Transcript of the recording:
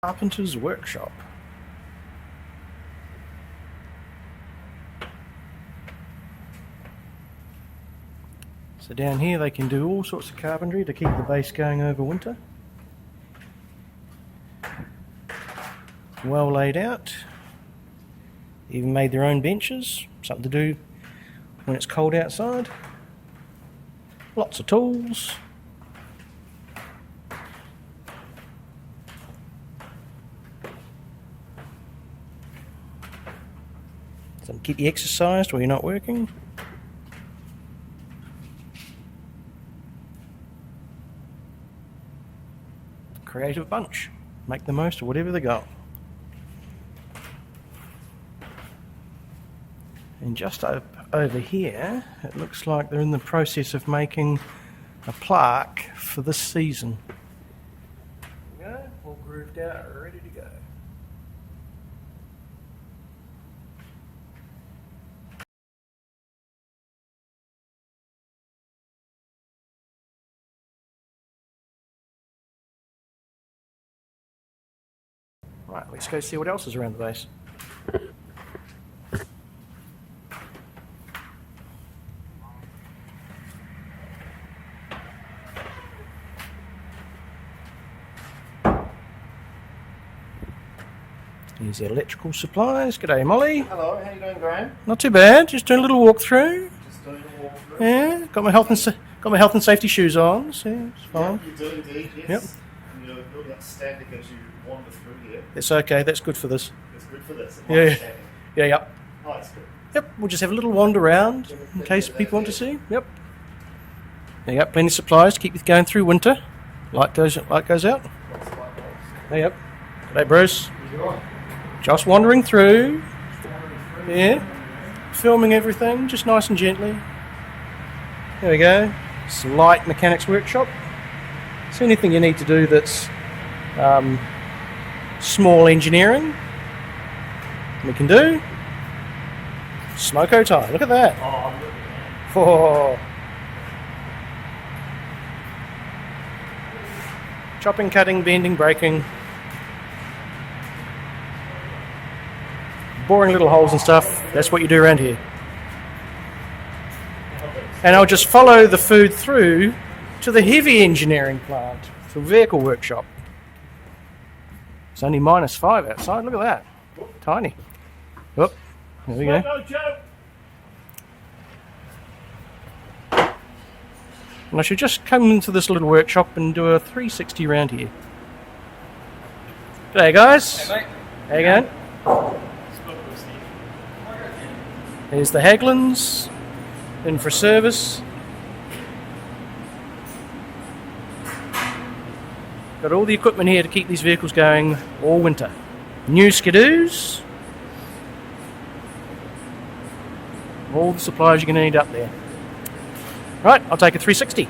Carpenter's workshop. So down here they can do all sorts of carpentry to keep the base going over winter. Well laid out. Even made their own benches, something to do when it's cold outside. Lots of tools. So keep you exercised while you're not working. Creative bunch. Make the most of whatever they got. And just over here, it looks like they're in the process of making a plaque for this season. There we go, all grooved out, ready to go. Right, let's go see what else is around the base. Here's the electrical supplies. G'day, Molly. Hello, how you doing, Graham? Not too bad. Just doing a little walk through. Just doing a walk through. Yeah, got my health and safety shoes on. So it's fine. Yeah, you do indeed, yes. Yep. And you're really outstanding as you wander through here. It's okay. That's good for this. It's good for this. Yeah. Yeah. Yep. Oh, it's good. Yep. We'll just have a little wander around in case people want to see. Yep. There you go. Plenty of supplies to keep you going through winter. Light goes out. Lots of light bulbs. There you go. G'day, Bruce. You're right. Just wandering through. Yeah. Filming everything, just nice and gently. There we go. It's a light mechanics workshop. So anything you need to do that's small engineering, we can do. Smoko tie, look at that. Oh, look at that. Oh. Chopping, cutting, bending, breaking. Boring little holes and stuff. That's what you do around here. And I'll just follow the food through to the heavy engineering plant, the vehicle workshop. It's only -5 outside. Look at that. Tiny. Whoop. There we go. And I should just come into this little workshop and do a 360 round here. G'day guys. Hey mate. How you going? There's the Haglins in for service. Got all the equipment here to keep these vehicles going all winter. New skidoos. All the supplies you're going to need up there. Right, I'll take a 360.